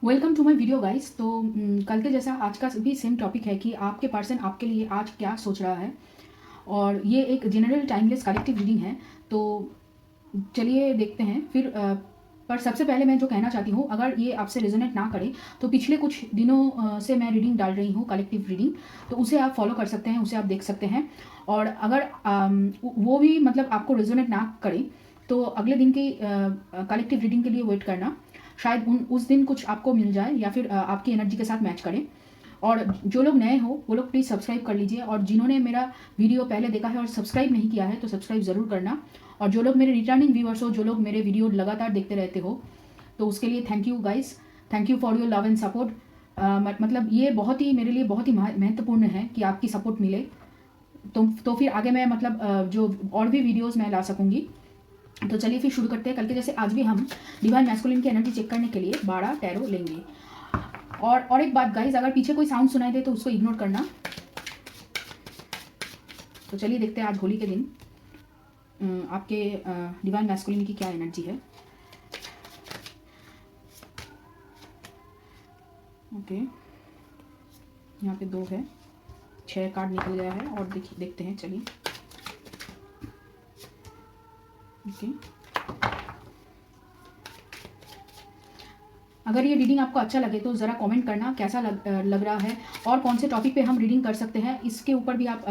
Welcome to my video guys. तो कल के जैसा आज का भी सेम टॉपिक है कि आपके पर्सन आपके लिए आज क्या सोच रहा है, और ये एक जनरल टाइमलेस कलेक्टिव रीडिंग है। तो चलिए देखते हैं फिर। पर सबसे पहले मैं जो कहना चाहती हूँ, अगर ये आपसे रेजोनेट ना करे तो पिछले कुछ दिनों से मैं रीडिंग डाल रही हूँ, कलेक्टिव रीडिंग, तो उसे आप फॉलो कर सकते हैं, उसे आप देख सकते हैं। और अगर वो भी मतलब आपको रेजोनेट ना करे तो अगले दिन की कलेक्टिव रीडिंग के लिए वेट करना, शायद उस दिन कुछ आपको मिल जाए या फिर आपकी एनर्जी के साथ मैच करें। और जो लोग नए हो वो लोग प्लीज़ सब्सक्राइब कर लीजिए, और जिन्होंने मेरा वीडियो पहले देखा है और सब्सक्राइब नहीं किया है तो सब्सक्राइब ज़रूर करना। और जो लोग मेरे रिटर्निंग व्यूअर्स हो, जो लोग मेरे वीडियो लगातार देखते रहते हो, तो उसके लिए thank you guys, thank you for your love and support. मतलब ये बहुत ही मेरे लिए बहुत ही महत्वपूर्ण है कि आपकी सपोर्ट मिले, तो फिर आगे मैं मतलब जो और भी वीडियोज़ मैं ला सकूँगी। तो चलिए फिर शुरू करते हैं। कल के जैसे आज भी हम डिवाइन मैस्कुलिन की एनर्जी चेक करने के लिए 12 टैरो लेंगे। और एक बात गाइज, अगर पीछे कोई साउंड सुनाई दे तो उसको इग्नोर करना। तो चलिए देखते हैं आज होली के दिन आपके डिवाइन मैस्कुलिन की क्या एनर्जी है। ओके, यहाँ पे 2 है, 6 कार्ड निकल गया है, और देखते हैं। चलिए ओके, अगर ये रीडिंग आपको अच्छा लगे तो ज़रा कमेंट करना कैसा लग रहा है, और कौन से टॉपिक पे हम रीडिंग कर सकते हैं, इसके ऊपर भी आप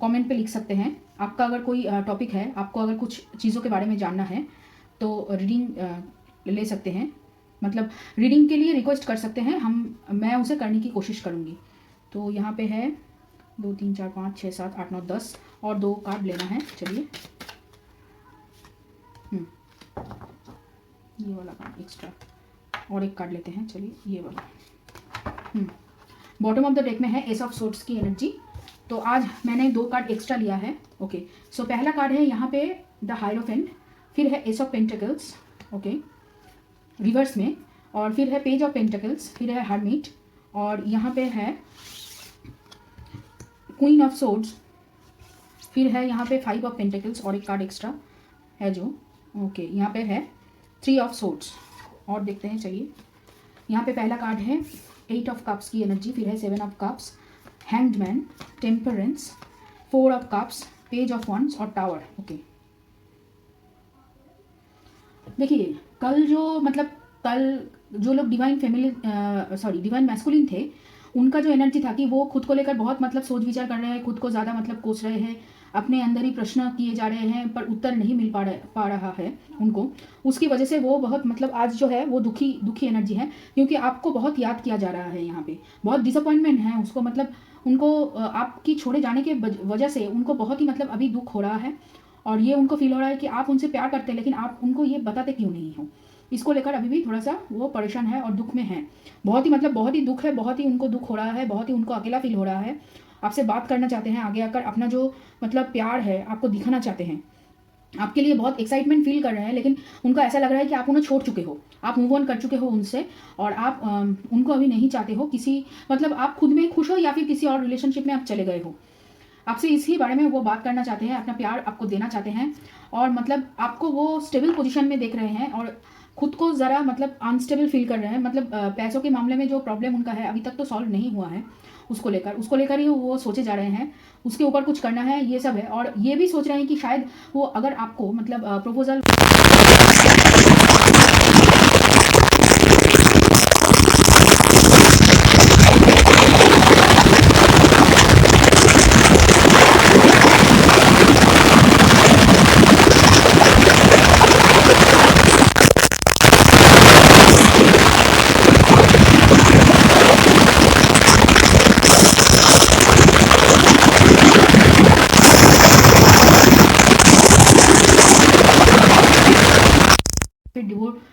कमेंट पे लिख सकते हैं। आपका अगर कोई टॉपिक है, आपको अगर कुछ चीज़ों के बारे में जानना है तो रीडिंग ले सकते हैं, मतलब रीडिंग के लिए रिक्वेस्ट कर सकते हैं, मैं उसे करने की कोशिश करूँगी। तो यहाँ पे है 2 3 4 5 6 7 8 9 10 और 2 कार्ड लेना है। चलिए ये वाला कार्ड एक्स्ट्रा, और एक कार्ड लेते हैं। चलिए ये वाला। बॉटम ऑफ द डेक में है एस ऑफ सोर्ड्स की एनर्जी। तो आज मैंने 2 कार्ड एक्स्ट्रा लिया है। ओके, सो पहला कार्ड है यहाँ पे द हायरोफेंट, फिर है S of pentacles, okay, reverse में, और फिर है पेज ऑफ पेंटिकल्स, फिर है हर्मिट, और यहाँ पे है क्वीन ऑफ सोर्ड्स, फिर है यहाँ पे 5 ऑफ पेंटिकल्स, और एक कार्ड एक्स्ट्रा है जो ओके यहाँ पे है 3 ऑफ सोर्ड्स। और देखते हैं। चलिए यहाँ पे पहला कार्ड है 8 ऑफ कप्स की एनर्जी, फिर है 7 of cups, hanged man, temperance, 4 of cups, page of wands और टावर। ओके, देखिए कल जो लोग डिवाइन मैस्कुलिन थे, उनका जो एनर्जी था कि वो खुद को लेकर बहुत मतलब सोच विचार कर रहे हैं, खुद को ज़्यादा मतलब कोस रहे हैं, अपने अंदर ही प्रश्न किए जा रहे हैं, पर उत्तर नहीं मिल पा रहा है उनको। उसकी वजह से वो बहुत मतलब आज जो है वो दुखी एनर्जी है, क्योंकि आपको बहुत याद किया जा रहा है। यहाँ पे बहुत डिसअपॉइंटमेंट है उसको, मतलब उनको आपकी छोड़े जाने के वजह से उनको बहुत ही मतलब अभी दुख हो रहा है, और ये उनको फील हो रहा है कि आप उनसे प्यार करते हैं लेकिन आप उनको ये बताते क्यों नहीं हो। इसको लेकर अभी भी थोड़ा सा वो परेशान है और दुख में है, बहुत ही दुख है, बहुत ही उनको दुख हो रहा है, बहुत ही उनको अकेला फील हो रहा है। आपसे बात करना चाहते हैं, आगे आकर अपना जो मतलब प्यार है आपको दिखाना चाहते हैं, आपके लिए बहुत एक्साइटमेंट फील कर रहे हैं, लेकिन उनको ऐसा लग रहा है कि आप उन्हें छोड़ चुके हो, आप मूव ऑन कर चुके हो उनसे, और आप उनको अभी नहीं चाहते हो। किसी मतलब आप खुद में खुश हो या फिर किसी और रिलेशनशिप में आप चले गए हो। आपसे इसी बारे में वो बात करना चाहते हैं, अपना प्यार आपको देना चाहते हैं, और मतलब आपको वो स्टेबल पोजीशन में देख रहे हैं, और खुद को ज़रा मतलब अनस्टेबल फील कर रहे हैं। मतलब पैसों के मामले में जो प्रॉब्लम उनका है अभी तक तो सॉल्व नहीं हुआ है, उसको लेकर ही वो सोचे जा रहे हैं, उसके ऊपर कुछ करना है, ये सब है। और ये भी सोच रहे हैं कि शायद वो अगर आपको मतलब प्रपोजल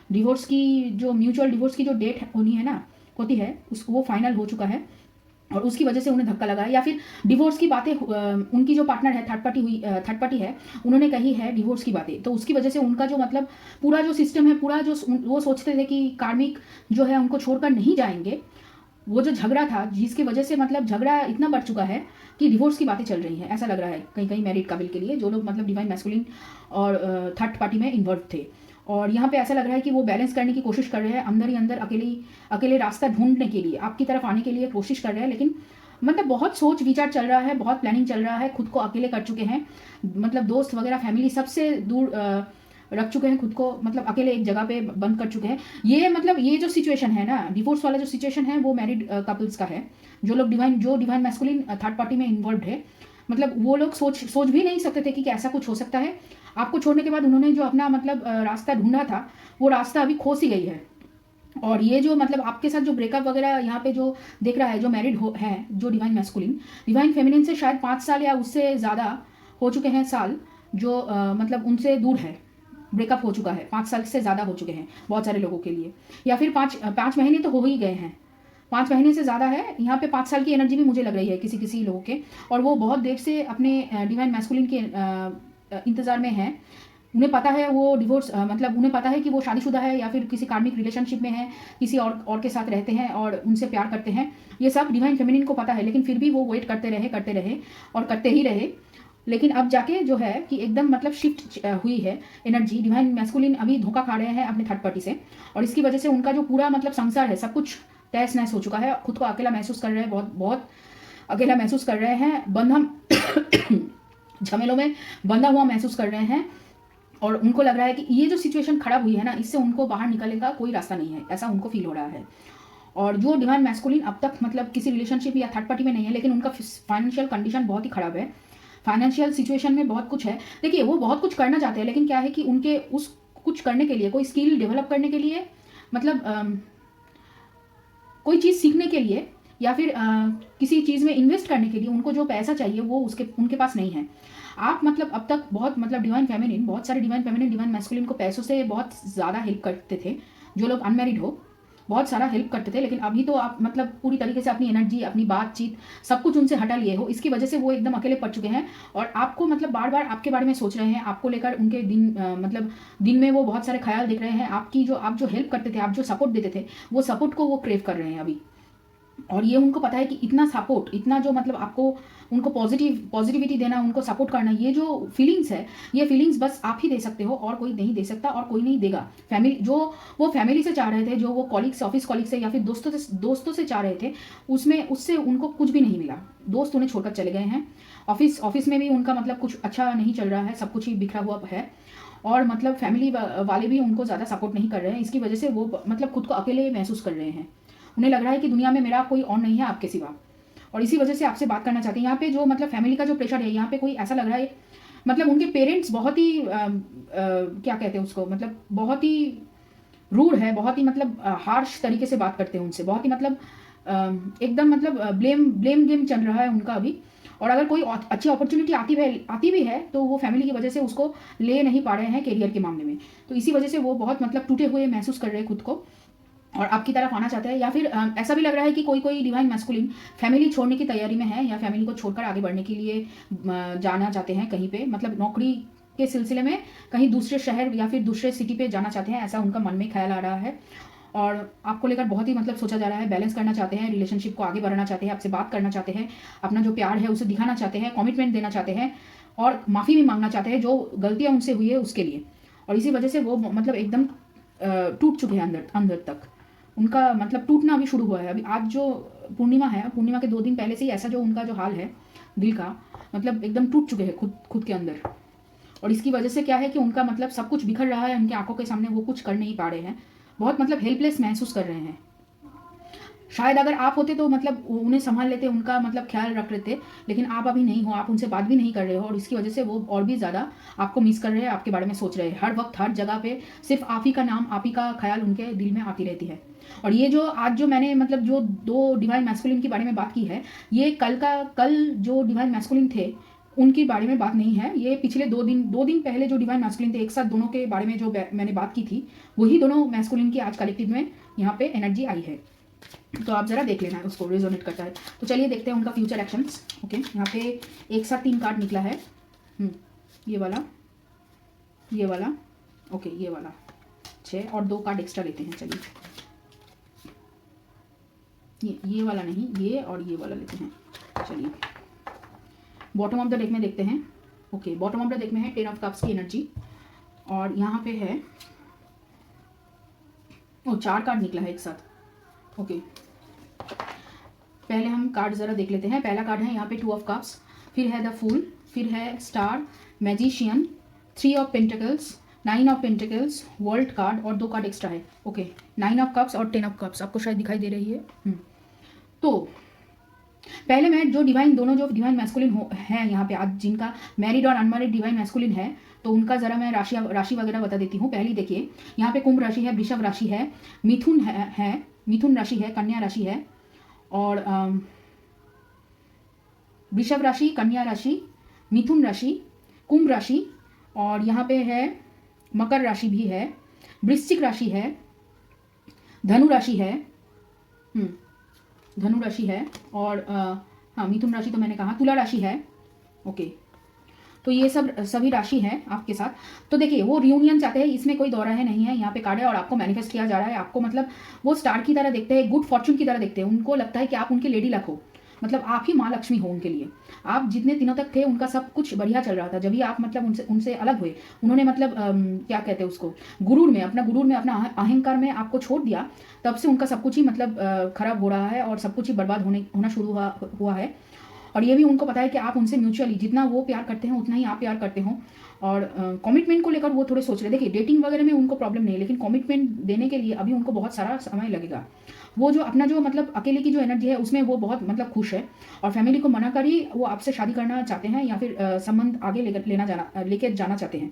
डिवोर्स की जो म्यूचुअल डिवोर्स की जो डेट होती है वो फाइनल हो चुका है, और उसकी वजह से उन्हें धक्का लगा है, या फिर डिवोर्स की बातें उनकी जो पार्टनर है थर्ड पार्टी है, उन्होंने कही है डिवोर्स की बातें, तो उसकी वजह से उनका जो मतलब पूरा जो सिस्टम है, पूरा जो वो सोचते थे कि कार्मिक जो है उनको छोड़कर नहीं जाएंगे, वो जो झगड़ा था जिसकी वजह से मतलब झगड़ा इतना बढ़ चुका है कि डिवोर्स की बातें चल रही हैं, ऐसा लग रहा है कहीं कहीं मैरिड कपल के लिए, जो लोग मतलब डिवाइन मैस्कुलिन और थर्ड पार्टी में इन्वॉल्व थे। और यहाँ पे ऐसा लग रहा है कि वो बैलेंस करने की कोशिश कर रहे हैं, अंदर ही अंदर अकेले रास्ता ढूंढने के लिए आपकी तरफ आने के लिए कोशिश कर रहे हैं। लेकिन मतलब बहुत सोच विचार चल रहा है, बहुत प्लानिंग चल रहा है, खुद को अकेले कर चुके हैं, मतलब दोस्त वगैरह फैमिली सबसे दूर रख चुके हैं खुद को, मतलब अकेले एक जगह पे बंद कर चुके हैं। ये मतलब ये जो सिचुएशन है ना, डिवोर्स वाला जो सिचुएशन है वो मैरिड कपल्स का है, जो डिवाइन मैस्कुलिन थर्ड पार्टी में इन्वॉल्व है। मतलब वो लोग सोच भी नहीं सकते थे कि ऐसा कुछ हो सकता है। आपको छोड़ने के बाद उन्होंने जो अपना मतलब रास्ता ढूंढा था, वो रास्ता अभी खो सी गई है। और ये जो मतलब आपके साथ जो ब्रेकअप वगैरह यहाँ पे जो देख रहा है, जो मैरिड है, जो डिवाइन मैस्कुलिन, डिवाइन फेमिनिन से शायद 5 साल या उससे ज़्यादा हो चुके हैं साल, जो मतलब उनसे दूर है, ब्रेकअप हो चुका है, 5 साल से ज़्यादा हो चुके हैं बहुत सारे लोगों के लिए, या फिर 5 महीने तो हो ही गए हैं, 5 महीने से ज़्यादा है। यहाँ पे 5 साल की एनर्जी भी मुझे लग रही है किसी किसी लोगों के, और वो बहुत देर से अपने डिवाइन मैस्कुलिन के इंतज़ार में हैं। उन्हें पता है वो डिवोर्स मतलब उन्हें पता है कि वो शादीशुदा है या फिर किसी कार्मिक रिलेशनशिप में है, किसी और के साथ रहते हैं और उनसे प्यार करते हैं। ये सब डिवाइन फेमिनिन को पता है, लेकिन फिर भी वो वेट करते रहे और करते ही रहे। लेकिन अब जाके जो है कि एकदम मतलब शिफ्ट हुई है एनर्जी। डिवाइन मैस्कुलिन अभी धोखा खा रहे हैं अपने थर्ड पार्टी से, और इसकी वजह से उनका जो पूरा मतलब संसार है सब कुछ तहस नहस हो चुका है। खुद को अकेला महसूस कर रहे हैं, बहुत बहुत अकेला महसूस कर रहे हैं, बंधम झमेलों में बंधा हुआ महसूस कर रहे हैं। और उनको लग रहा है कि ये जो सिचुएशन खराब हुई है ना, इससे उनको बाहर निकलने का कोई रास्ता नहीं है, ऐसा उनको फील हो रहा है। और जो डिवाइन मैस्कुलिन अब तक मतलब किसी रिलेशनशिप या थर्ड पार्टी में नहीं है, लेकिन उनका फाइनेंशियल कंडीशन बहुत ही खराब है, फाइनेंशियल सिचुएशन में बहुत कुछ है। देखिए वो बहुत कुछ करना चाहते हैं, लेकिन क्या है कि उनके उस कुछ करने के लिए, कोई स्किल डेवलप करने के लिए, मतलब कोई चीज़ सीखने के लिए या फिर किसी चीज़ में इन्वेस्ट करने के लिए उनको जो पैसा चाहिए वो उनके पास नहीं है। आप मतलब अब तक बहुत मतलब बहुत सारे डिवाइन मैस्कुलिन को पैसों से बहुत ज़्यादा हेल्प करते थे, जो लोग अनमैरिड हो बहुत सारा हेल्प करते थे। लेकिन अभी तो आप मतलब पूरी तरीके से अपनी एनर्जी, अपनी बातचीत सब कुछ उनसे हटा लिए हो। इसकी वजह से वो एकदम अकेले पड़ चुके हैं और आपको मतलब बार बार आपके बारे में सोच रहे हैं, आपको लेकर उनके मतलब दिन में वो बहुत सारे ख्याल देख रहे हैं। आप जो हेल्प करते थे, आप जो सपोर्ट देते थे, वो सपोर्ट को वो क्रेव कर रहे हैं अभी। और ये उनको पता है कि इतना सपोर्ट, इतना जो मतलब आपको उनको पॉजिटिविटी देना, उनको सपोर्ट करना, ये जो फीलिंग्स है, ये फीलिंग्स बस आप ही दे सकते हो और कोई नहीं दे सकता और कोई नहीं देगा। फैमिली से चाह रहे थे, जो वो कॉलीग्स, ऑफिस कॉलीग से या फिर दोस्तों से चाह रहे थे, उससे उनको कुछ भी नहीं मिला। दोस्त उन्हें छोड़कर चले गए हैं। ऑफिस में भी उनका मतलब कुछ अच्छा नहीं चल रहा है, सब कुछ ही बिखरा हुआ है। और मतलब फैमिली वाले भी उनको ज़्यादा सपोर्ट नहीं कर रहे हैं। इसकी वजह से वो मतलब खुद को अकेले महसूस कर रहे हैं। उन्हें लग रहा है कि दुनिया में मेरा कोई और नहीं है आपके सिवा, और इसी वजह से आपसे बात करना चाहते हैं। यहाँ पे जो मतलब फैमिली का जो प्रेशर है, यहाँ पे कोई ऐसा लग रहा है मतलब उनके पेरेंट्स बहुत ही क्या कहते हैं उसको, मतलब बहुत ही रूड है, बहुत ही मतलब हार्श तरीके से बात करते हैं उनसे, बहुत ही मतलब एकदम मतलब ब्लेम गेम चल रहा है उनका अभी। और अगर कोई अच्छी अपॉर्चुनिटी आती भी है तो वो फैमिली की वजह से उसको ले नहीं पा रहे हैं कैरियर के मामले में। तो इसी वजह से वो बहुत मतलब टूटे हुए महसूस कर रहे हैं खुद को और आपकी तरफ आना चाहते हैं। या फिर ऐसा भी लग रहा है कि कोई डिवाइन मैस्कुलिन फैमिली छोड़ने की तैयारी में है, या फैमिली को छोड़कर आगे बढ़ने के लिए जाना चाहते हैं कहीं पे, मतलब नौकरी के सिलसिले में कहीं दूसरे शहर या फिर दूसरे सिटी पे जाना चाहते हैं, ऐसा उनका मन में ख्याल आ रहा है। और आपको लेकर बहुत ही मतलब सोचा जा रहा है, बैलेंस करना चाहते हैं, रिलेशनशिप को आगे बढ़ाना चाहते हैं, आपसे बात करना चाहते हैं, अपना जो प्यार है उसे दिखाना चाहते हैं, कमिटमेंट देना चाहते हैं और माफ़ी भी मांगना चाहते हैं जो गलतियाँ उनसे हुई है उसके लिए। और इसी वजह से वो मतलब एकदम टूट चुके हैं अंदर तक। उनका मतलब टूटना अभी शुरू हुआ है। अभी आज जो पूर्णिमा है, पूर्णिमा के 2 दिन पहले से ही ऐसा जो उनका जो हाल है दिल का, मतलब एकदम टूट चुके हैं खुद के अंदर। और इसकी वजह से क्या है कि उनका मतलब सब कुछ बिखर रहा है उनकी आंखों के सामने, वो कुछ कर नहीं पा रहे हैं, बहुत मतलब हेल्पलेस महसूस कर रहे हैं। शायद अगर आप होते तो मतलब उन्हें संभाल लेते, उनका मतलब ख्याल रख लेते, लेकिन आप अभी नहीं हो, आप उनसे बात भी नहीं कर रहे हो और इसकी वजह से वो और भी ज़्यादा आपको मिस कर रहे हैं, आपके बारे में सोच रहे हैं। हर वक्त हर जगह पे सिर्फ आप ही का नाम, आप ही का ख्याल उनके दिल में आती रहती है। और ये जो आज जो मैंने मतलब जो 2 डिवाइन मैस्कुलिन के बारे में बात की है, ये कल जो डिवाइन मैस्कुलिन थे उनके बारे में बात नहीं है। ये पिछले 2 दिन पहले जो डिवाइन मैस्कुलिन थे, एक साथ दोनों के बारे में जो मैंने बात की थी, वही दोनों मैस्कुलिन की आज कलेक्टिव में यहाँ पे एनर्जी आई है। तो आप ज़रा देख लेना उसको, रेजोनेट करता है तो चलिए देखते हैं उनका फ्यूचर एक्शंस। ओके, यहाँ पे एक साथ 3 कार्ड निकला है, ये वाला, ओके, ये वाला 6 और 2 कार्ड एक्स्ट्रा लेते हैं। चलिए, ये वाला नहीं, ये और ये वाला लेते हैं। चलिए बॉटम ऑफ द डेक में देखते हैं। Okay, bottom of the deck में है 10 ऑफ कप्स की एनर्जी और यहाँ पे है ओ 4 कार्ड निकला है एक साथ। ओके, पहले हम कार्ड ज़रा देख लेते हैं। पहला कार्ड है यहाँ पे 2 ऑफ कप्स, फिर है द फूल, फिर है star, magician, 3 of pentacles, 9 of pentacles, world card और 2 कार्ड एक्स्ट्रा है। ओके, 9 ऑफ कप्स और 10 ऑफ कप्स आपको शायद दिखाई दे रही है। तो पहले मैं जो डिवाइन मैस्कुलिन है यहाँ पे आज, जिनका मैरिड और अनमैरिड डिवाइन मैस्कुलिन है, तो उनका ज़रा मैं राशि वगैरह बता देती हूँ। पहली देखिए, यहाँ पे कुंभ राशि है, वृषभ राशि है, मिथुन राशि है, कन्या राशि है, और वृषभ राशि, कन्या राशि, मिथुन राशि, कुंभ राशि, और यहाँ पे है मकर राशि भी है, वृश्चिक राशि है, धनु राशि है, धनु राशि है, और हाँ मिथुन राशि तो मैंने कहा, तुला राशि है। ओके, तो ये सभी राशि है आपके साथ। तो देखिए वो रियूनियन चाहते हैं, इसमें कोई दौरा है नहीं है, यहाँ पे कार्ड है और आपको मैनिफेस्ट किया जा रहा है। आपको मतलब वो स्टार की तरह देखते हैं, गुड फॉर्चून की तरह देखते हैं। उनको लगता है कि आप उनके लेडी लक हो, मतलब आप ही माँ लक्ष्मी हो उनके लिए। आप जितने दिनों तक थे उनका सब कुछ बढ़िया चल रहा था, जब भी आप मतलब उनसे अलग हुए, उन्होंने मतलब क्या कहते हैं उसको, गुरूर में अपना अहंकार में आपको छोड़ दिया, तब से उनका सब कुछ ही मतलब खराब हो रहा है और सब कुछ ही बर्बाद होना शुरू हुआ है। और ये भी उनको पता है कि आप उनसे म्यूचुअली जितना वो प्यार करते हैं उतना ही आप प्यार करते हो। और कमिटमेंट को लेकर वो थोड़े सोच रहे हैं। देखिए डेटिंग वगैरह में उनको प्रॉब्लम नहीं है, लेकिन कमिटमेंट देने के लिए अभी उनको बहुत सारा समय लगेगा। वो जो अपना जो मतलब अकेले की जो एनर्जी है उसमें वो बहुत मतलब खुश है, और फैमिली को मना कर ही वो आपसे शादी करना चाहते हैं, या फिर संबंध आगे लेके जाना चाहते हैं।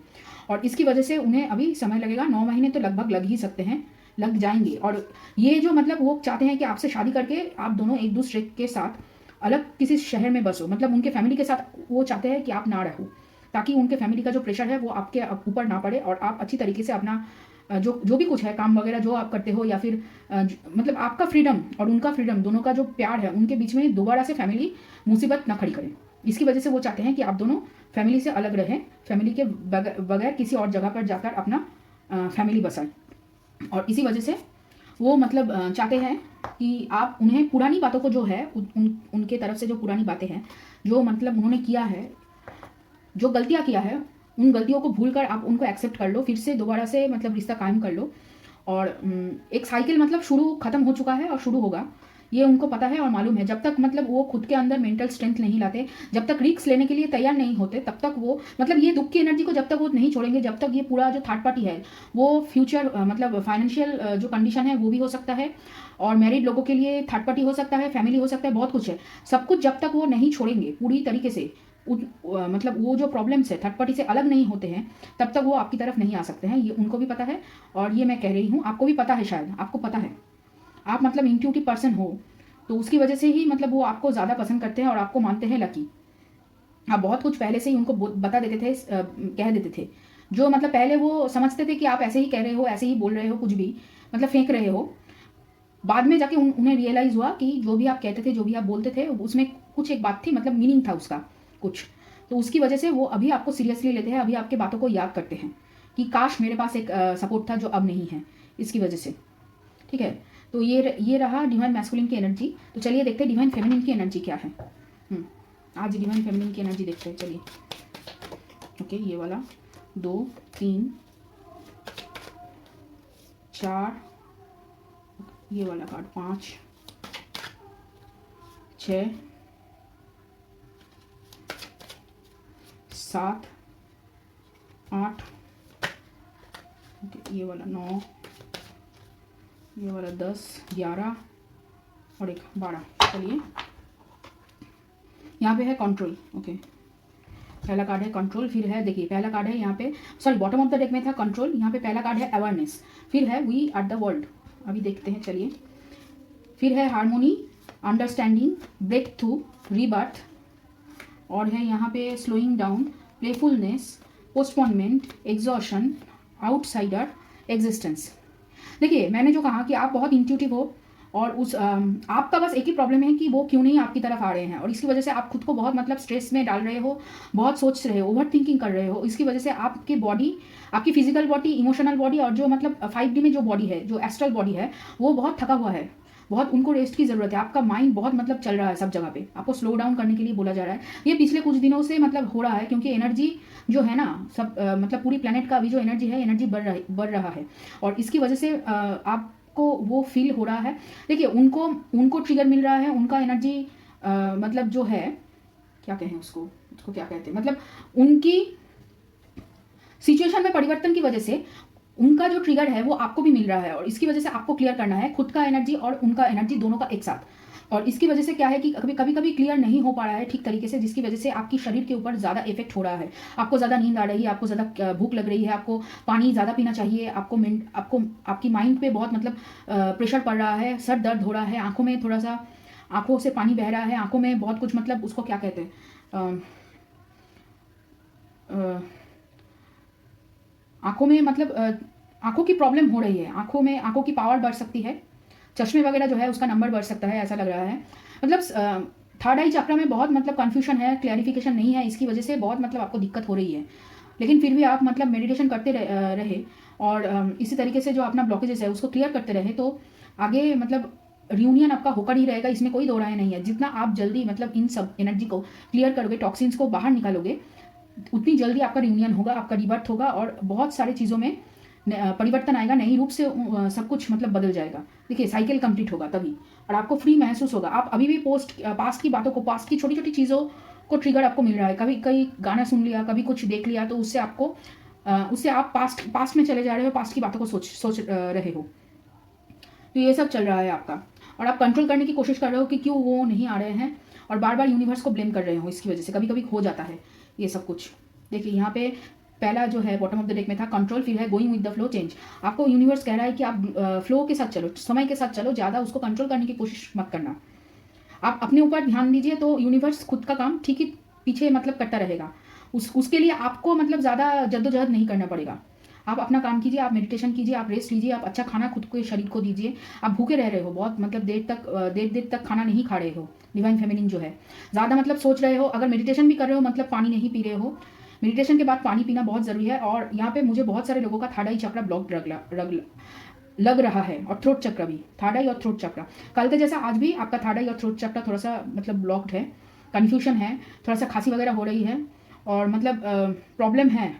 और इसकी वजह से उन्हें अभी समय लगेगा, 9 महीने तो लगभग लग ही सकते हैं, लग जाएंगे। और ये जो मतलब वो चाहते हैं कि आपसे शादी करके आप दोनों एक दूसरे के साथ अलग किसी शहर में बसो, मतलब उनके फैमिली के साथ वो चाहते हैं कि आप ना रहो, ताकि उनके फैमिली का जो प्रेशर है वो आपके ऊपर ना पड़े, और आप अच्छी तरीके से अपना जो भी कुछ है काम वगैरह जो आप करते हो, या फिर मतलब आपका फ्रीडम और उनका फ्रीडम दोनों का जो प्यार है उनके बीच में दोबारा से फैमिली मुसीबत ना खड़ी करे। इसकी वजह से वो चाहते हैं कि आप दोनों फैमिली से अलग रहें, फैमिली के बगैर किसी और जगह पर जाकर अपना फैमिली बसाएं। और इसी वजह से वो मतलब चाहते हैं कि आप उन्हें पुरानी बातों को जो है उनके तरफ से जो पुरानी बातें हैं, जो मतलब उन्होंने किया है, जो गलतियाँ किया है, उन गलतियों को भूलकर आप उनको एक्सेप्ट कर लो, फिर से दोबारा से मतलब रिश्ता कायम कर लो। और एक साइकिल मतलब खत्म हो चुका है और शुरू होगा, ये उनको पता है और मालूम है। जब तक मतलब वो खुद के अंदर मेंटल स्ट्रेंथ नहीं लाते, जब तक रिस्क लेने के लिए तैयार नहीं होते, तब तक वो मतलब ये दुख की एनर्जी को जब तक वो नहीं छोड़ेंगे, जब तक ये पूरा जो थर्ड पार्टी है वो फ्यूचर मतलब फाइनेंशियल जो कंडीशन है वो भी हो सकता है, और मैरिड लोगों के लिए थर्ड पार्टी हो सकता है, फैमिली हो सकता है, बहुत कुछ है। सब कुछ जब तक वो नहीं छोड़ेंगे पूरी तरीके से, मतलब वो जो प्रॉब्लम्स है थर्ड पार्टी से अलग नहीं होते हैं, तब तक वो आपकी तरफ नहीं आ सकते हैं। ये उनको भी पता है, और ये मैं कह रही हूँ आपको भी पता है, शायद आपको पता है, आप मतलब इंट्यूटिव पर्सन हो, तो उसकी वजह से ही मतलब वो आपको ज़्यादा पसंद करते हैं और आपको मानते हैं लकी। आप बहुत कुछ पहले से ही उनको बता देते थे, कह देते थे, जो मतलब पहले वो समझते थे कि आप ऐसे ही कह रहे हो, ऐसे ही बोल रहे हो, कुछ भी मतलब फेंक रहे हो। बाद में जाके उन्हें रियलाइज़ हुआ कि जो भी आप कहते थे, जो भी आप बोलते थे, उसमें कुछ एक बात थी, मतलब मीनिंग था उसका कुछ। तो उसकी वजह से वो अभी आपको सीरियसली लेते हैं, अभी आपके बातों को याद करते हैं कि काश मेरे पास एक सपोर्ट था जो अब नहीं है, इसकी वजह से। ठीक है, तो ये रहा डिवाइन मैस्कुलिन की एनर्जी। तो चलिए देखते हैं डिवाइन फेमिनिन की एनर्जी क्या है। आज डिवाइन फेमिनिन की एनर्जी देखते हैं, चलिए। ओके, ये वाला 2 3 4, ये वाला कार्ड 5 6 7 8, ये वाला 9, ये वाला 10 11 और एक 12। चलिए, यहाँ पे है कंट्रोल। ओके, पहला कार्ड है कंट्रोल, फिर है देखिए पहला कार्ड है यहाँ पे, sorry bottom of the deck में था कंट्रोल, यहाँ पे पहला कार्ड है अवेयरनेस, फिर है वी आर द वर्ल्ड। अभी देखते हैं, चलिए। फिर है harmony, understanding, breakthrough, rebirth, और है यहाँ पे slowing down, playfulness, postponement, exhaustion, outsider, existence. देखिए मैंने जो कहा कि आप बहुत इंट्यूटिव हो, और उस आपका बस एक ही प्रॉब्लम है कि वो क्यों नहीं आपकी तरफ आ रहे हैं, और इसकी वजह से आप खुद को बहुत मतलब स्ट्रेस में डाल रहे हो, बहुत सोच रहे हो, ओवर थिंकिंग कर रहे हो। इसकी वजह से आपकी बॉडी, आपकी फिजिकल बॉडी, इमोशनल बॉडी, और जो मतलब 5D में जो बॉडी है, जो एस्ट्रल बॉडी है, वो बहुत थका हुआ है, बहुत उनको रेस्ट की ज़रूरत है। आपका माइंड बहुत मतलब चल रहा है सब जगह पे, आपको स्लो डाउन करने के लिए बोला जा रहा है। ये पिछले कुछ दिनों से मतलब हो रहा है, क्योंकि एनर्जी जो है ना सब मतलब पूरी प्लेनेट का अभी जो एनर्जी है, एनर्जी बढ़ रहा है, और इसकी वजह से आप आपको वो फील हो रहा है। देखिए उनको उनको ट्रिगर मिल रहा है, उनका एनर्जी मतलब जो है क्या कहें उसको क्या कहते हैं, मतलब उनकी सिचुएशन में परिवर्तन की वजह से उनका जो ट्रिगर है वो आपको भी मिल रहा है, और इसकी वजह से आपको क्लियर करना है खुद का एनर्जी और उनका एनर्जी दोनों का एक साथ। और इसकी वजह से क्या है कि कभी कभी क्लियर नहीं हो पा रहा है ठीक तरीके से, जिसकी वजह से आपकी शरीर के ऊपर ज़्यादा इफेक्ट हो रहा है। आपको ज़्यादा नींद आ रही है, आपको ज़्यादा भूख लग रही है, आपको पानी ज़्यादा पीना चाहिए, आपको आपकी माइंड पे बहुत मतलब प्रेशर पड़ रहा है, सर दर्द हो रहा है, आंखों में थोड़ा सा आंखों से पानी बह रहा है, आंखों में बहुत कुछ मतलब उसको क्या कहते हैं, आंखों में मतलब आंखों की प्रॉब्लम हो रही है, आंखों की पावर बढ़ सकती है, चश्मे वगैरह जो है उसका नंबर बढ़ सकता है, ऐसा लग रहा है। मतलब थर्ड आई चक्र में बहुत मतलब कन्फ्यूजन है, क्लैरिफिकेशन नहीं है, इसकी वजह से बहुत मतलब आपको दिक्कत हो रही है। लेकिन फिर भी आप मतलब मेडिटेशन करते रहे और इसी तरीके से जो अपना ब्लॉकेजेस है उसको क्लियर करते रहे तो आगे मतलब रियूनियन आपका होकर ही रहेगा, इसमें कोई दो राय नहीं है। जितना आप जल्दी मतलब इन सब एनर्जी को क्लियर करोगे, टॉक्सिन्स को बाहर निकालोगे, उतनी जल्दी आपका रियूनियन होगा, आपका रिबर्थ होगा और बहुत सारी चीज़ों में परिवर्तन आएगा, नई रूप से सब कुछ मतलब बदल जाएगा। देखिए साइकिल कंप्लीट होगा तभी, और आपको फ्री महसूस होगा। आप अभी भी पास्ट की बातों को, पास्ट की छोटी छोटी चीज़ों को ट्रिगर आपको मिल रहा है, कभी कहीं गाना सुन लिया, कभी कुछ देख लिया, तो उससे आप पास्ट में चले जा रहे हो, पास्ट की बातों को सोच रहे हो। तो ये सब चल रहा है आपका, और आप कंट्रोल करने की कोशिश कर रहे हो कि क्यों वो नहीं आ रहे हैं, और बार बार यूनिवर्स को ब्लेम कर रहे हो इसकी वजह से। कभी कभी हो जाता है ये सब कुछ। देखिए यहाँ पे पहला जो है बॉटम ऑफ द डेक में था कंट्रोल, फिर है going with the flow change. आपको यूनिवर्स कह रहा है कि आप फ्लो के साथ चलो, समय के साथ चलो, ज़्यादा उसको कंट्रोल करने की कोशिश मत करना। आप अपने ऊपर ध्यान दीजिए तो यूनिवर्स खुद का काम ठीक ही पीछे मतलब करता रहेगा। उसके लिए आपको मतलब ज़्यादा जद्दोजहद नहीं करना पड़ेगा। आप अपना काम कीजिए, आप मेडिटेशन कीजिए, आप रेस्ट लीजिए, आप अच्छा खाना खुद के शरीर को दीजिए। आप भूखे रह रहे हो बहुत, मतलब देर तक खाना नहीं खा रहे हो, डिवाइन फेमिनिन जो है, ज़्यादा मतलब सोच रहे हो, अगर मेडिटेशन भी कर रहे हो मतलब पानी नहीं पी रहे हो, मेडिटेशन के बाद पानी पीना बहुत ज़रूरी है। और यहाँ पे मुझे बहुत सारे लोगों का थर्ड आई चक्र ब्लॉक लग रहा है, और थ्रोट चक्र भी, थर्ड आई और थ्रोट चक्र कल के जैसा आज भी आपका थर्ड आई और थ्रोट चक्र थोड़ा सा मतलब ब्लॉक्ड है, कन्फ्यूजन है, थोड़ा सा खांसी वगैरह हो रही है, और मतलब प्रॉब्लम है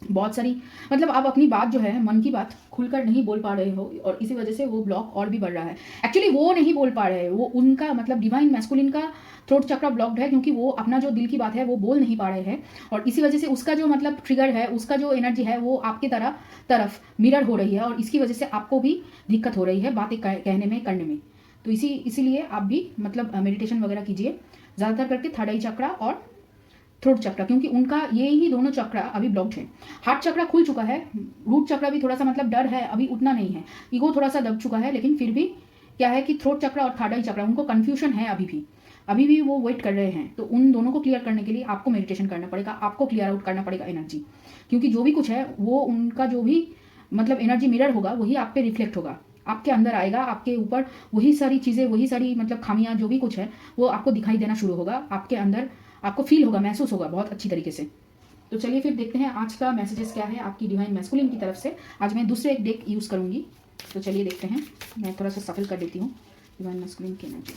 बहुत सारी। मतलब आप अपनी बात जो है, मन की बात खुलकर नहीं बोल पा रहे हो, और इसी वजह से वो ब्लॉक और भी बढ़ रहा है। एक्चुअली वो नहीं बोल पा रहे हैं, वो उनका मतलब डिवाइन मैस्कुलिन का थ्रोट चक्र ब्लॉक्ड है, क्योंकि वो अपना जो दिल की बात है वो बोल नहीं पा रहे हैं, और इसी वजह से उसका जो मतलब ट्रिगर है, उसका जो एनर्जी है वो आपके तरफ मिरर हो रही है, और इसकी वजह से आपको भी दिक्कत हो रही है बातें कहने में, करने में। तो इसीलिए आप भी मतलब मेडिटेशन वगैरह कीजिए, ज़्यादातर करके थर्ड आई चक्र और थ्रोट चक्र, क्योंकि उनका ये ही दोनों चक्र अभी ब्लॉक्ड है। हार्ट चक्र खुल चुका है, रूट चक्र भी थोड़ा सा मतलब डर है, अभी उतना नहीं है, ईगो थोड़ा सा दब चुका है, लेकिन फिर भी क्या है कि थ्रोट चक्र और थर्ड आई चक्र उनको कन्फ्यूजन है अभी भी वो वेट कर रहे हैं। तो उन दोनों को क्लियर करने के लिए आपको मेडिटेशन करना पड़ेगा, आपको क्लियर आउट करना पड़ेगा एनर्जी, क्योंकि जो भी कुछ है वो उनका जो भी मतलब एनर्जी मिरर होगा वही आप पे रिफ्लेक्ट होगा, आपके अंदर आएगा, आपके ऊपर वही सारी चीज़ें, वही सारी मतलब खामियां जो भी कुछ है वो आपको दिखाई देना शुरू होगा, आपके अंदर आपको फील होगा, महसूस होगा बहुत अच्छी तरीके से। तो चलिए फिर देखते हैं आज का मैसेजेस क्या है आपकी डिवाइन मैस्कुलिन की तरफ से। आज मैं दूसरे एक डेक यूज़ करूँगी, तो चलिए देखते हैं। मैं थोड़ा सा सफल कर देती हूँ डिवाइन मैस्कुलिन की एनर्जी।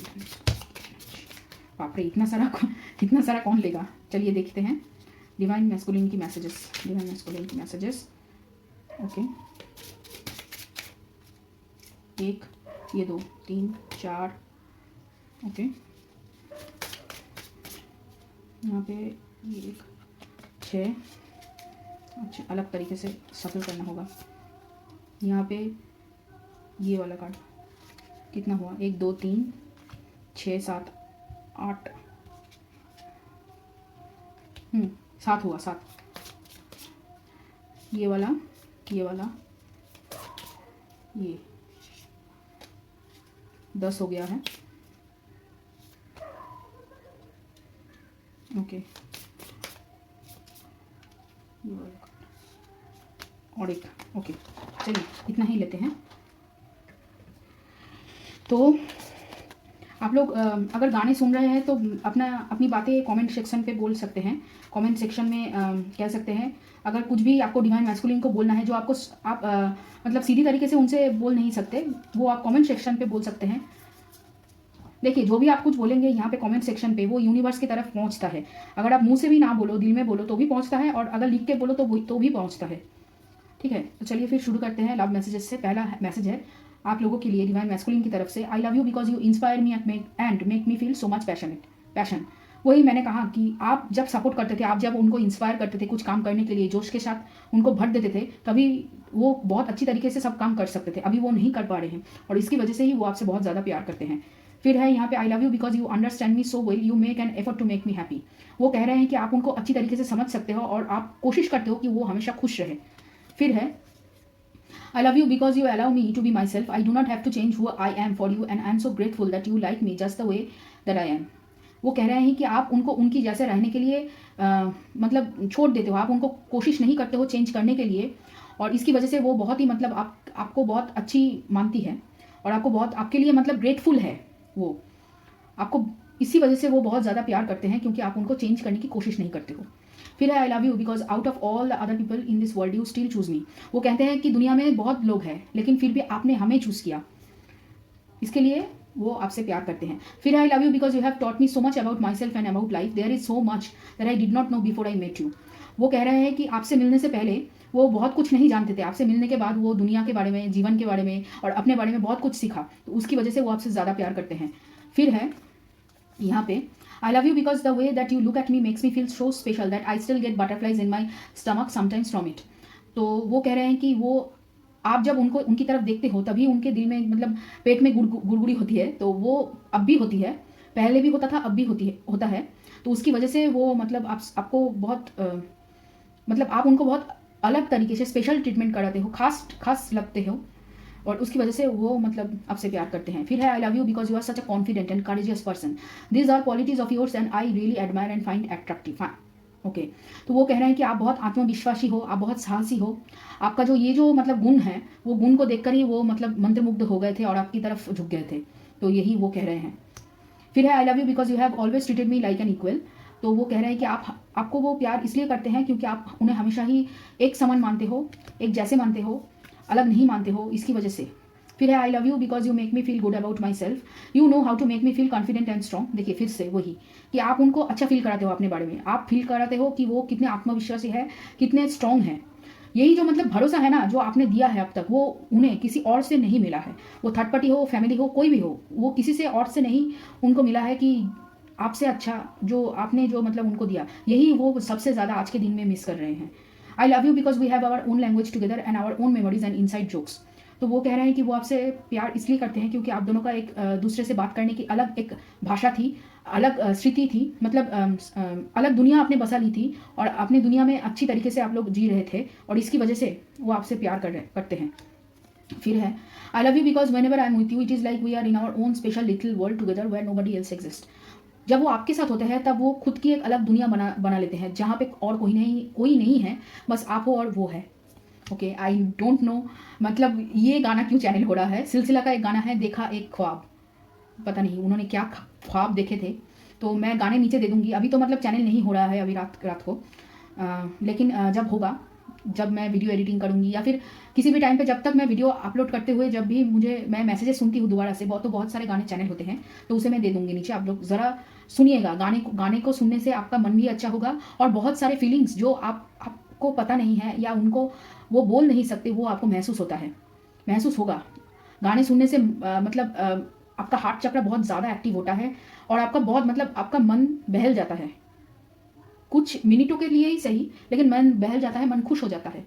बाप रे, इतना सारा कौन लेगा। चलिए देखते हैं डिवाइन मैस्कुलिन की मैसेजेस। ओके, 1, ये 2, 3, 4, ओके, यहाँ पे ये 1, 6, अच्छा अलग तरीके से सफल करना होगा। यहाँ पे ये वाला कार्ड कितना हुआ, 1, 2, 3, 6, 7, 8, 7 हुआ, 7। ये वाला ये 10 हो गया है। ओके, और एक, ओके, चलिए इतना ही लेते हैं। तो आप लोग अगर गाने सुन रहे हैं तो अपनी बातें कमेंट सेक्शन पे बोल सकते हैं, कमेंट सेक्शन में कह सकते हैं। अगर कुछ भी आपको डिवाइन मैस्कुलिन को बोलना है जो आपको आप मतलब सीधी तरीके से उनसे बोल नहीं सकते, वो आप कमेंट सेक्शन पे बोल सकते हैं। देखिए जो भी आप कुछ बोलेंगे यहाँ पे कमेंट सेक्शन पे, वो यूनिवर्स की तरफ पहुँचता है। अगर आप मुंह से भी ना बोलो, दिल में बोलो तो भी पहुँचता है, और अगर लिख के बोलो तो भी पहुँचता है। ठीक है, तो चलिए फिर शुरू करते हैं लव मैसेजेस से। पहला मैसेज है आप लोगों के लिए डिवाइन मैस्कुलिन की तरफ से, आई love you because you inspire me and make me feel so much passion. वही मैंने कहा कि आप जब सपोर्ट करते थे, आप जब उनको इंस्पायर करते थे कुछ काम करने के लिए, जोश के साथ उनको भर देते थे, तभी वो बहुत अच्छी तरीके से सब काम कर सकते थे। अभी वो नहीं कर पा रहे हैं और इसकी वजह से ही वो आपसे बहुत ज़्यादा प्यार करते हैं। फिर है यहाँ पे, I love you because you understand me so well, you make an effort to make me happy. वो कह रहे हैं कि आप उनको अच्छी तरीके से समझ सकते हो और आप कोशिश करते हो कि वो हमेशा खुश रहे। फिर है, I love you because you allow me to be myself. I do not have to change who I am for you and I am so grateful that you like me just the way that I am. वो कह रहे हैं कि आप उनको उनकी जैसे रहने के लिए मतलब छोड़ देते हो, आप उनको कोशिश नहीं करते हो चेंज करने के लिए, और इसकी वजह से वो बहुत ही मतलब आपको बहुत अच्छी मानती है और आपको बहुत आपके लिए मतलब ग्रेटफुल है। वो आपको इसी वजह से वो बहुत ज़्यादा प्यार करते हैं क्योंकि आप उनको चेंज करने की कोशिश नहीं करते हो। फिर है, I love you because out of all the other people in this world you still choose me. वो कहते हैं कि दुनिया में बहुत लोग हैं लेकिन फिर भी आपने हमें चूज़ किया, इसके लिए वो आपसे प्यार करते हैं। फिर I love you because you have taught me so much about myself and about life, there is so much that I did not know before I met you. वो कह रहे हैं कि आपसे मिलने से पहले वो बहुत कुछ नहीं जानते थे, आपसे मिलने के बाद वो दुनिया के बारे में, जीवन के बारे में और अपने बारे में बहुत कुछ सीखा, तो उसकी वजह से वो आपसे ज़्यादा प्यार करते हैं। फिर है यहाँ पे, I love you because the way that you look at me makes me feel so special that I still get butterflies in my stomach sometimes from it. तो वो कह रहे हैं कि वो आप जब उनको उनकी तरफ देखते हो तभी उनके दिल में मतलब पेट में गुड़गुड़ी होती है, तो वो अब भी होती है, पहले भी होता था, अब भी होता है। तो उसकी वजह से वो मतलब आपको बहुत मतलब आप उनको बहुत अलग तरीके से स्पेशल ट्रीटमेंट कराते हो, खास लगते हो और उसकी वजह से वो मतलब आपसे प्यार करते हैं। फिर है, I love you because you are such a confident and courageous person, these are qualities of yours and I really admire and find attractive. Okay, तो वो कह रहे हैं कि आप बहुत आत्मविश्वासी हो, आप बहुत साहसी हो, आपका जो ये जो मतलब गुण है, वो गुण को देखकर ही वो मतलब मंत्रमुग्ध हो गए थे और आपकी तरफ झुक गए थे, तो यही वो कह रहे हैं। फिर है, I love you because you have always treated me like an equal. तो वो कह रहे हैं कि आपको वो प्यार इसलिए करते हैं क्योंकि आप उन्हें हमेशा ही एक समान मानते हो, एक जैसे मानते हो, अलग नहीं मानते हो, इसकी वजह से। फिर है, I love you because you make me feel good about myself, you know how to make me feel confident and strong. देखिए फिर से वही कि आप उनको अच्छा फील कराते हो अपने बारे में, आप फील कराते हो कि वो कितने आत्मविश्वासी है, कितने स्ट्रॉन्ग है। यही जो मतलब भरोसा है ना जो आपने दिया है अब तक, वो उन्हें किसी और से नहीं मिला है। वो थर्ड पार्टी हो, फैमिली हो, कोई भी हो, वो किसी से और से नहीं उनको मिला है कि आपसे अच्छा जो आपने जो मतलब उनको दिया, यही वो सबसे ज़्यादा आज के दिन में मिस कर रहे हैं। I love you because we have our own language together and our own memories and inside jokes. तो वो कह रहे हैं कि वो आपसे प्यार इसलिए करते हैं क्योंकि आप दोनों का एक दूसरे से बात करने की अलग एक भाषा थी, अलग स्थिति थी, मतलब अलग दुनिया आपने बसा ली थी और अपनी दुनिया में अच्छी तरीके से आप लोग जी रहे थे और इसकी वजह से वो आपसे प्यार करते हैं। फिर है, I love you because whenever I am with you it is like we are in our own special little world together where nobody else exist. जब वो आपके साथ होते हैं तब वो खुद की एक अलग दुनिया बना लेते हैं जहाँ पे और कोई नहीं है, बस आप हो और वो है। ओके, आई डोंट नो मतलब ये गाना क्यों चैनल हो रहा है। सिलसिला का एक गाना है, देखा एक ख्वाब, पता नहीं उन्होंने क्या ख्वाब देखे थे, तो मैं गाने नीचे दे दूंगी। अभी तो मतलब चैनल नहीं हो रहा है अभी रात को, लेकिन जब होगा, जब मैं वीडियो एडिटिंग करूंगी या फिर किसी भी टाइम पे, जब तक मैं वीडियो अपलोड करते हुए जब भी मैं मैसेजेस सुनती हूँ दोबारा से, बहुत सारे गाने चैनल होते हैं, तो उसे मैं दे दूंगी नीचे। आप लोग ज़रा सुनिएगा, गाने को सुनने से आपका मन भी अच्छा होगा और बहुत सारे फीलिंग्स जो आपको पता नहीं है या उनको वो बोल नहीं सकते, वो आपको महसूस होगा। गाने सुनने से मतलब आपका हार्ट चक्र बहुत ज़्यादा एक्टिव होता है और आपका बहुत मतलब आपका मन बहल जाता है, कुछ मिनटों के लिए ही सही, लेकिन मन बहल जाता है, मन खुश हो जाता है।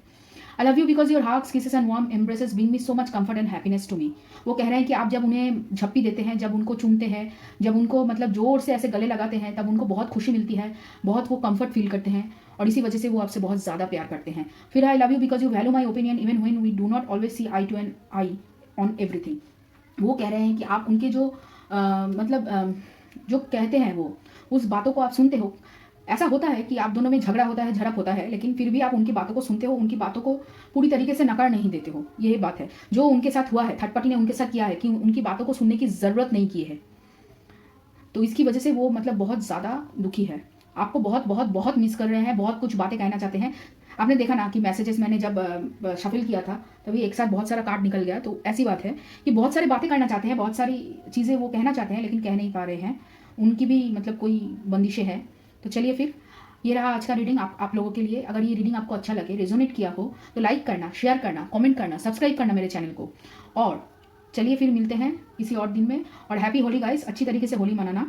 I love you because your hugs, kisses and warm embraces bring me so much comfort and happiness to me. वो कह रहे हैं कि आप जब उन्हें झप्पी देते हैं, जब उनको चूमते हैं, जब उनको मतलब जोर से ऐसे गले लगाते हैं, तब उनको बहुत खुशी मिलती है, बहुत वो कंफर्ट फील करते हैं और इसी वजह से वो आपसे बहुत ज़्यादा प्यार करते हैं। फिर I love you because you value my opinion even when we do not always see eye to an eye on everything. वो कह रहे हैं कि आप उनके जो जो कहते हैं वो उस बातों को आप सुनते हो। ऐसा होता है कि आप दोनों में झगड़ा होता है, झड़प होता है, लेकिन फिर भी आप उनकी बातों को सुनते हो, उनकी बातों को पूरी तरीके से नकार नहीं देते हो। यही बात है जो उनके साथ हुआ है, थर्ड पार्टी ने उनके साथ किया है कि उनकी बातों को सुनने की ज़रूरत नहीं की है, तो इसकी वजह से वो मतलब बहुत ज़्यादा दुखी है, आपको बहुत बहुत बहुत मिस कर रहे हैं, बहुत कुछ बातें कहना चाहते हैं। आपने देखा ना कि मैसेजेस मैंने जब शफल किया था तभी एक साथ बहुत सारा कार्ड निकल गया, तो ऐसी बात है कि बहुत सारी बातें करना चाहते हैं, बहुत सारी चीज़ें वो कहना चाहते हैं लेकिन कह नहीं पा रहे हैं, उनकी भी मतलब कोई बंदिशें हैं। तो चलिए फिर ये रहा आज का रीडिंग आप लोगों के लिए। अगर ये रीडिंग आपको अच्छा लगे, रेजोनेट किया हो, तो लाइक करना, शेयर करना, कमेंट करना, सब्सक्राइब करना मेरे चैनल को, और चलिए फिर मिलते हैं किसी और दिन में, और हैप्पी होली गाइस, अच्छी तरीके से होली मनाना।